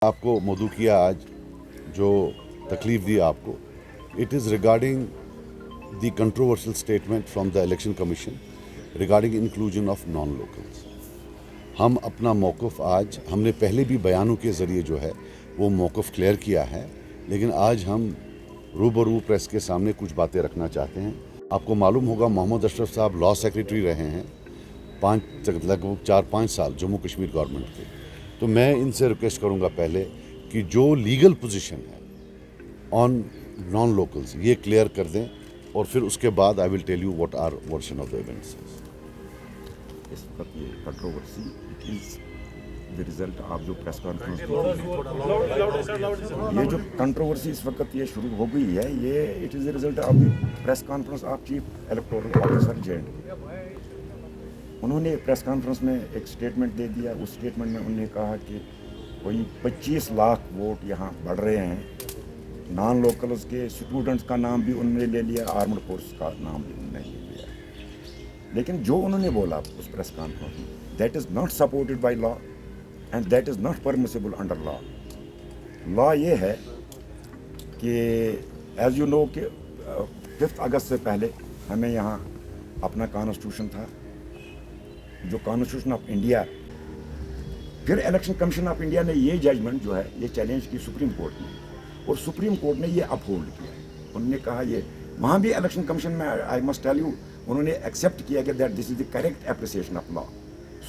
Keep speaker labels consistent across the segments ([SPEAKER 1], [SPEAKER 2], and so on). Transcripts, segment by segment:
[SPEAKER 1] आपको मौदू किया आज जो तकलीफ दी आपको, it is regarding the controversial statement from the election commission regarding inclusion of non locals. हम अपना मौक़िफ़ आज हमने पहले भी बयानों के ज़रिए जो है वो मौक़िफ़ क्लियर किया है, लेकिन आज हम रूबरू प्रेस के सामने कुछ बातें रखना चाहते हैं। आपको मालूम होगा मोहम्मद अशरफ साहब लॉ सेक्रेटरी रहे हैं लगभग 4-5 साल जम्मू कश्मीर गवर्नमेंट के। तो मैं इनसे रिक्वेस्ट करूंगा पहले कि जो लीगल पोजीशन है ऑन नॉन लोकल्स ये क्लियर कर दें, और फिर उसके बाद I will tell you what our version of the events.
[SPEAKER 2] इस वक्त ये controversy it is the result of जो प्रेस कॉन्फ्रेंस, ये जो कंट्रोवर्सी इस वक्त ये शुरू हो गई है, ये it is the result of the press conference of chief electoral officer J&K. उन्होंने प्रेस कॉन्फ्रेंस में एक स्टेटमेंट दे दिया। उस स्टेटमेंट में उन्होंने कहा कि कोई 25 लाख वोट यहाँ बढ़ रहे हैं। नॉन लोकल्स के स्टूडेंट्स का नाम भी उन्होंने ले लिया, आर्म्ड फोर्स का नाम भी उन्होंने ले लिया। लेकिन जो उन्होंने बोला उस प्रेस कॉन्फ्रेंस में, that is not supported by law and that is not permissible under law. Law ये है कि एज यू नो कि 5 अगस्त से पहले हमें यहाँ अपना कॉन्स्टिट्यूशन था, जो कॉन्स्टिट्यूशन ऑफ इंडिया। फिर इलेक्शन कमीशन ऑफ इंडिया ने ये जजमेंट जो है ये चैलेंज की सुप्रीम कोर्ट में, और सुप्रीम कोर्ट ने ये अपहोल्ड किया। उन्होंने कहा ये वहाँ भी इलेक्शन कमीशन में आई मस्ट टेल यू उन्होंने एक्सेप्ट किया कि that this is the correct appreciation of law.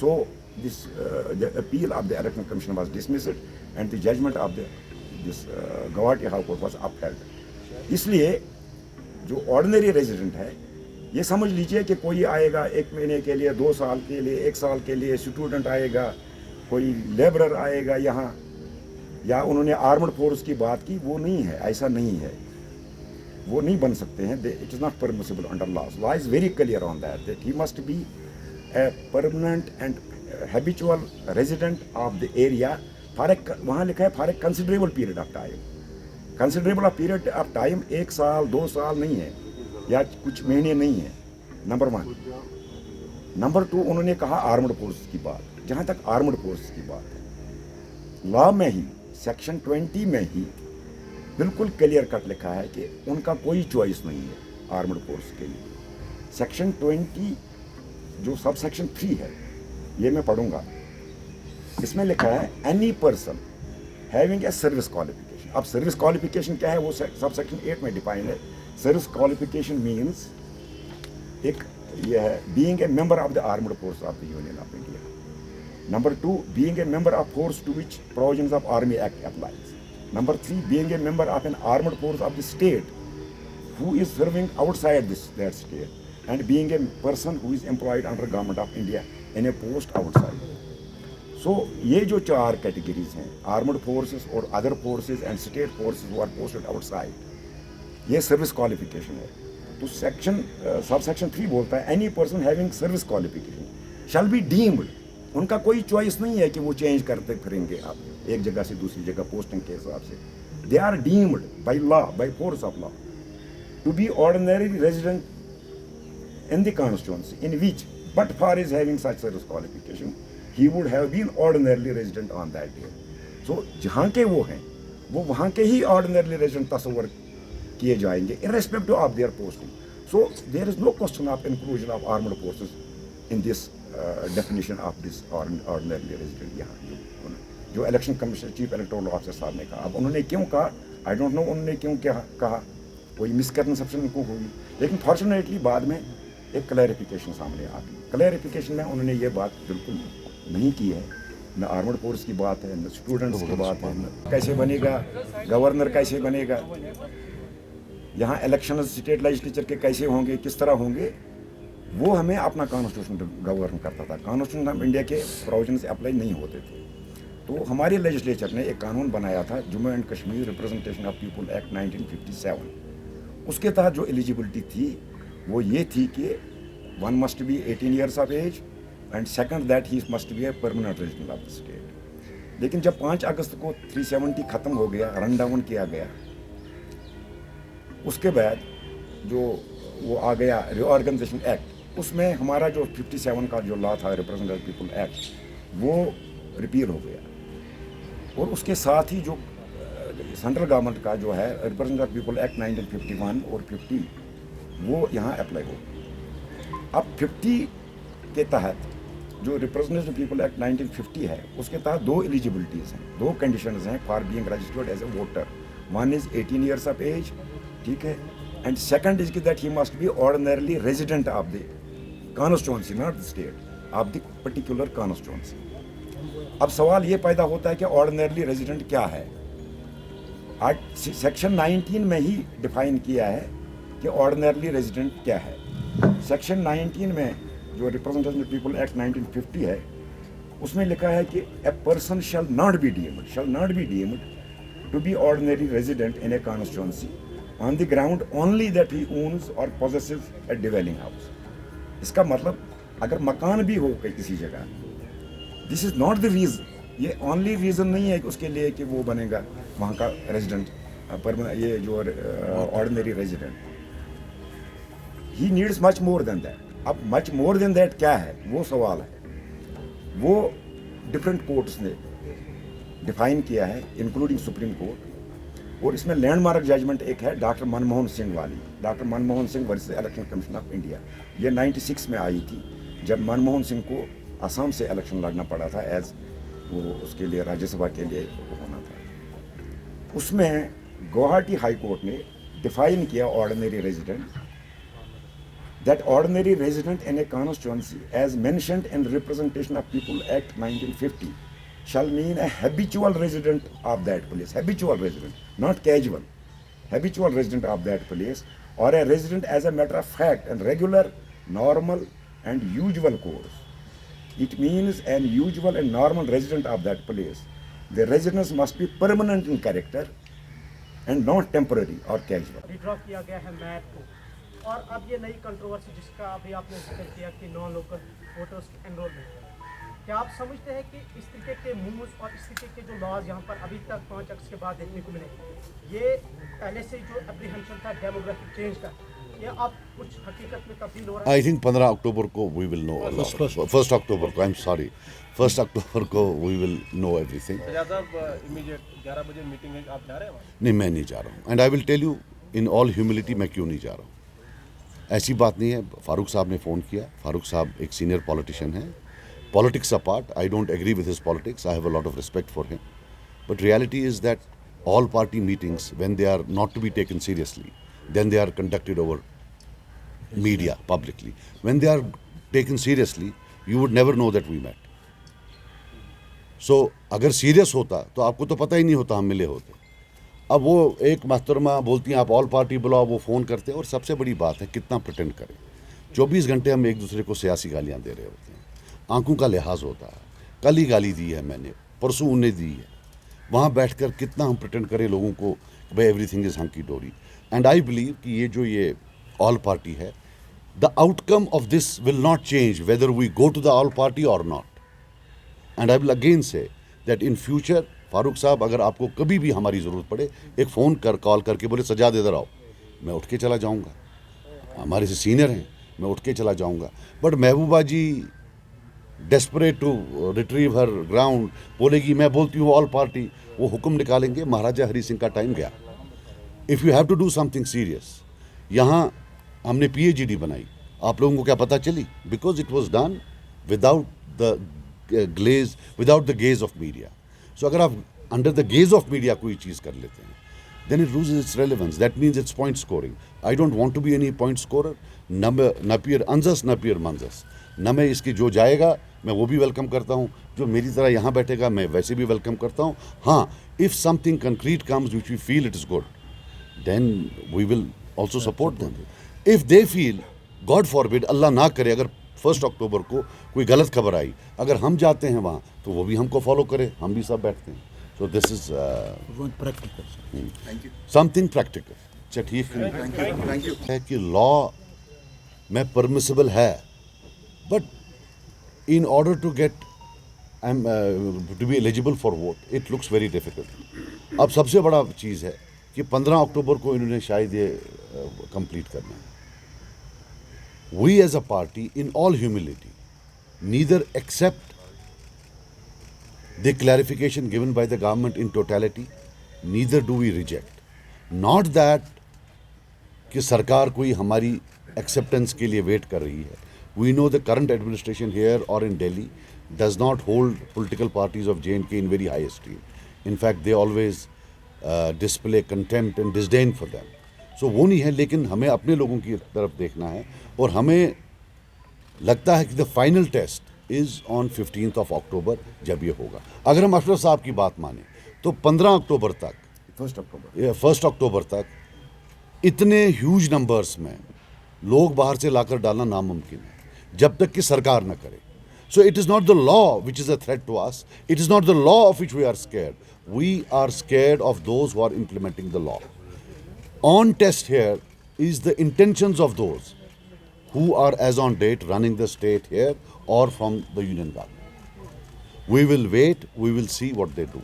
[SPEAKER 2] So this the appeal of the election commission was dismissed and the judgment of this Guwahati high court was upheld. इसलिए जो ordinary resident है, ये समझ लीजिए कि कोई आएगा 1 महीने के लिए, 2 साल के लिए, 1 साल के लिए, स्टूडेंट आएगा, कोई लेबरर आएगा यहाँ, या उन्होंने आर्मड फोर्स की बात की, वो नहीं है, ऐसा नहीं है, वो नहीं बन सकते हैं। It is not permissible under law. Law is very clear on that he must be a permanent and habitual resident of the area for a, वहाँ लिखा है for a considerable period of time. Considerable period of time 1 साल 2 साल नहीं है, या कुछ महीने नहीं है, नंबर 1। नंबर 2, उन्होंने कहा आर्मड फोर्स की बात। जहाँ तक आर्मड फोर्स की बात है, लॉ में ही सेक्शन 20 में ही बिल्कुल क्लियर कट लिखा है कि उनका कोई चॉइस नहीं है आर्मड फोर्स के लिए। सेक्शन 20 जो सब सेक्शन 3 है, ये मैं पढ़ूंगा। इसमें लिखा है any person having a service qualification. अब सर्विस क्वालिफिकेशन क्या है वो सब सेक्शन 8 में डिफाइन है। सर्विस क्वालिफिकेशन मीन्स एक ये है being a member of the armed force of the union of India. Number 2, being a member of force to which provisions of army act applies. Number 3, being a member of an armed force of the state who is serving outside that state and being a person who is employed under government of India in a post outside. So ये जो 4 categories हैं, armed forces और other forces and state forces who are posted outside, ये service qualification है। तो section sub section 3 बोलता है any person having service qualification shall be deemed. उनका कोई चॉइस नहीं है कि वो चेंज करते फिरेंगे आप एक जगह से दूसरी जगह पोस्टिंग के हिसाब से। They are deemed by law, by force of law to be ordinary resident in the constituency in which but for is having such service qualification he would have been ordinarily resident on that day. So जहाँ के वो हैं वो वहाँ के ही ordinarily resident तस्वर किए जाएंगे irrespective of their posting. So there is no question of inclusion of armed forces in this definition of this ordinary resident। यहाँ जो election commission chief electoral officer साहब ने कहा, अब उन्होंने क्यों कहा आई डोंट नो, उन्होंने क्यों क्या कहा, कोई मिसकंसेप्शन उनको हुई, लेकिन फॉर्चुनेटली बाद में एक क्लैरिफिकेशन सामने आ गई। क्लैरिफिकेशन में उन्होंने ये बात बिल्कुल नहीं की है, न आर्मड फोर्स की बात है, न स्टूडेंट्स की बात है, न कैसे बनेगा गवर्नर, कैसे बनेगा यहाँ इलेक्शन स्टेट लेजिस्लेचर के कैसे होंगे, किस तरह होंगे, वो हमें अपना कॉन्स्टिट्यूशन गवर्न करता था। कॉन्स्टिट्यूशन ऑफ इंडिया के प्रोविजंस अप्लाई नहीं होते थे। तो हमारे लेजिस्लेचर ने एक कानून बनाया था, Jammu and Kashmir representation of people act 1957। उसके तहत जो एलिजिबिलिटी थी वो ये थी कि 1 must be 18 years of age and second that he must be a permanent resident of the state. लेकिन जब 5 अगस्त को 370 ख़त्म हो गया, रन डाउन किया गया, उसके बाद जो वो आ गया रिऑर्गेनाइजेशन एक्ट, उसमें हमारा जो 57 का जो लॉ था रिप्रेजेंटेटिव पीपल एक्ट, वो रिपील हो गया। और उसके साथ ही जो सेंट्रल गवर्नमेंट का जो है रिप्रेजेंटेटिव ऑफ पीपल एक्ट 1951 और 50 वो यहाँ अप्लाई हो। अब 50 के तहत जो रिप्रेजेंटेटिव पीपल एक्ट 1950 है उसके तहत दो एलिजिबिलिटीज़ हैं, दो कंडीशंस हैं for being registered as a voter. One is 18 years of age, ठीक है, and second is that he must be ordinarily resident of the constituency, not the state, of the particular constituency. अब सवाल ये पैदा होता है कि ऑर्डिनरली रेजिडेंट क्या है। सेक्शन 19 में ही डिफाइन किया है कि ऑर्डिनरली रेजिडेंट क्या है। सेक्शन 19 में जो रिप्रेजेंटेटिव पीपल एक्ट 1950 है उसमें लिखा है कि a person shall not be deemed to be ordinary resident in a constituency on the ground only that he owns और पोजेसेस ए डिवेलिंग हाउस। इसका मतलब अगर मकान भी हो किसी जगह, this is not the reason, ये ओनली रीजन नहीं है कि उसके लिए कि वो बनेगा वहाँ का रेजिडेंट, ये जो ordinary resident, he needs much more than that. अब मच मोर देन दैट क्या है वो सवाल है, वो डिफरेंट कोर्ट्स ने डिफाइन किया है इंक्लूडिंग सुप्रीम कोर्ट। और इसमें लैंडमार्क जजमेंट एक है डॉक्टर मनमोहन सिंह वाली, doctor Manmohan Singh versus election commission of India. ये 96 में आई थी जब मनमोहन सिंह को असम से इलेक्शन लड़ना पड़ा था एज वो उसके लिए राज्यसभा के लिए होना था। उसमें गुवाहाटी हाई कोर्ट ने डिफाइन किया ordinary resident, that ordinary resident in a constituency as mentioned in Representation of People Act 1950 shall mean a habitual resident of that place, habitual resident, not casual, habitual resident of that place, or a resident as a matter of fact and regular, normal and usual course. It means an usual and normal resident of that place. The residence must be permanent in character and not temporary or casual.
[SPEAKER 3] Withdraw किया गया है map को, और अब ये नई controversy जिसका अभी आपने जिक्र किया कि नॉन लोकल वोटर्स एनरोलमेंट, क्या आप समझते हैं कि इस तरीके के मूव्स और इस तरीके के जो लॉज यहाँ पर अभी तक 5 अगस्त के बाद देखने को मिले, ये पहले से जो एप्रीहेंशन था डेमोग्राफिक चेंज का, ये अब कुछ हकीकत में तब्दील हो रहा है?
[SPEAKER 1] आई थिंक 15 अक्टूबर को वी विल नो, 1 अक्टूबर को, आई एम सॉरी, 1 अक्टूबर को we will know everything.
[SPEAKER 3] Immediate 11 बजे मीटिंग है, आप जा रहे हैं?
[SPEAKER 1] नहीं, मैं नहीं जा रहा हूँ, and I will tell you in all humility मैं क्यों नहीं जा रहा हूँ। ऐसी बात नहीं है, फारूक साहब ने फ़ोन किया, फारूक साहब एक सीनियर पॉलिटिशियन हैं, politics apart, I don't agree with his politics, I have a lot of respect for him, but reality is that all party meetings, when they are not to be taken seriously, then they are conducted over media publicly. When they are taken seriously, you would never know that we met. So अगर serious होता तो आपको तो पता ही नहीं होता हम मिले होते। अब वो एक महतरमा बोलती हैं आप ऑल पार्टी बुलाओ, वो फ़ोन करते हैं, और सबसे बड़ी बात है कितना प्रिटेंड करें। 24 घंटे हम एक दूसरे को सियासी गालियाँ दे रहे होते हैं, आंखों का लिहाज होता है, कल ही गाली दी है मैंने, परसों उन्हें दी है, वहाँ बैठकर कितना हम प्रिटेंड करें लोगों को कि भाई एवरीथिंग इज़ हंकी डोरी। एंड आई बिलीव कि ये जो ये ऑल पार्टी है, the outcome of this will not change whether we go to the all party और not. And I will again say that in future Farooq साहब, अगर आपको कभी भी हमारी ज़रूरत पड़े, एक फ़ोन कॉल करके बोले सजाद इधर आओ, मैं उठ के चला जाऊँगा, हमारे से सीनियर हैं, मैं उठ के चला जाऊँगा। But Mehbooba ji desperate to retrieve her ground बोलेगी मैं बोलती हूँ ऑल पार्टी, वो हुक्म निकालेंगे, महाराजा हरी सिंह का टाइम गया। If you have to do something serious, यहाँ हमने PhD बनाई, आप लोगों को क्या पता चली? Because it was done without the gaze of media. So अगर आप under the gaze of media कोई चीज़ कर लेते हैं, then it loses its relevance. That means it's point scoring. I don't want to be any point scorer. Napier Anzas, Napier Manzas. न मैं इसकी जो जाएगा मैं वो भी वेलकम करता हूँ, जो मेरी तरह यहाँ बैठेगा मैं वैसे भी वेलकम करता हूँ। हाँ, if something concrete comes which we feel it is good, then we will also support them. If they feel, God forbid, अल्लाह ना करे, अगर 1 अक्टूबर को कोई गलत खबर आई, अगर हम जाते हैं वहाँ तो वो भी हमको फॉलो करे, हम भी सब बैठते हैं। So this is
[SPEAKER 4] practical.
[SPEAKER 2] Thank you.
[SPEAKER 1] something practical. अच्छा ठीक
[SPEAKER 2] Thank you.
[SPEAKER 1] है कि लॉ में परमिसिबल है, but in order to get to be eligible for vote it looks very difficult. अब सबसे बड़ा चीज़ है कि 15 अक्टूबर को इन्होंने शायद ये कंप्लीट करना है। We as a party in all humility neither accept The clarification given by the government in totality, neither do we reject. Not that कि सरकार कोई हमारी acceptance के लिए वेट कर रही है. We know the current administration here or in Delhi does not hold political parties of J&K in very high esteem. In fact, they always display contempt and disdain for them. So वो नहीं है, लेकिन हमें अपने लोगों की तरफ देखना है और हमें लगता है कि the final test is on 15th of October जब ये होगा. अगर हम अशरफ साहब की बात माने तो 15 अक्टूबर तक, 1 अक्टूबर तक इतने ह्यूज नंबर्स में लोग बाहर से लाकर डालना नामुमकिन है जब तक कि सरकार न करे. So it is not the law which is a threat to us. It is not the law of which we are scared. We are scared of those who are implementing the law. On test here is the intentions of those who are as on date running the state here or from the union government. We will wait, we will see what they do.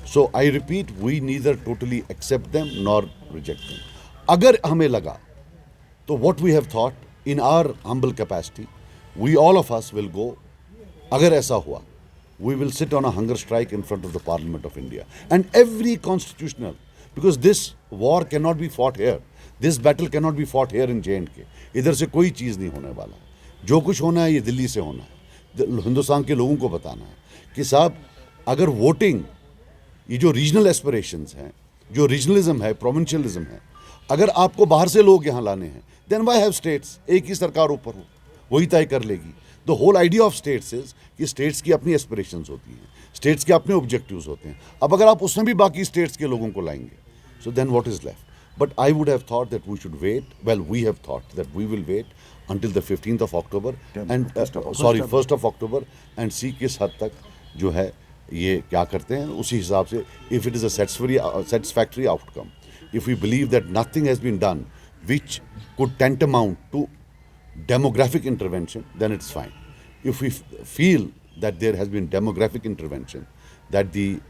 [SPEAKER 1] So I repeat, we neither totally accept them nor reject them. Agar hame laga, so what we have thought in our humble capacity, we all of us will go, agar aisa hua, we will sit on a hunger strike in front of the Parliament of India. And every constitutional, because this war cannot be fought here, this battle cannot be fought here in J&K. इधर से कोई चीज़ नहीं होने वाला है. जो कुछ होना है ये दिल्ली से होना है. हिंदुस्तान के लोगों को बताना है कि साहब अगर वोटिंग, ये जो रीजनल एस्पिरेशंस हैं, जो रीजनलिज्म है, प्रोविंशियलिज्म है, अगर आपको बाहर से लोग यहाँ लाने हैं, देन व्हाई हैव स्टेट्स? एक ही सरकार ऊपर हो, वही तय कर लेगी. The whole idea of states is कि स्टेट्स की अपनी एस्पिरेशंस होती हैं, स्टेट्स के अपने ऑब्जेक्टिव्स होते हैं. अब अगर आप उसमें भी बाकी स्टेट्स के लोगों को लाएंगे, so then what is left? But I would have thought that we should wait. Well, we have thought that we will wait until the 15th of October and 1st of October and see किस हद तक जो है ये क्या करते हैं. उसी हिसाब से if it is a satisfactory outcome, if we believe that nothing has been done which could tantamount to demographic intervention, then it's fine. If we feel that there has been demographic intervention, that the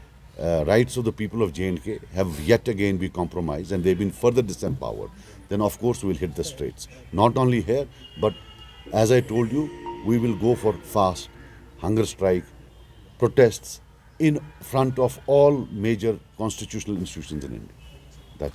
[SPEAKER 1] rights of the people of J&K have yet again been compromised and they've been further disempowered, then of course we'll hit the streets. Not only here, but as I told you, we will go for fast hunger strike, protests in front of all major constitutional institutions in India.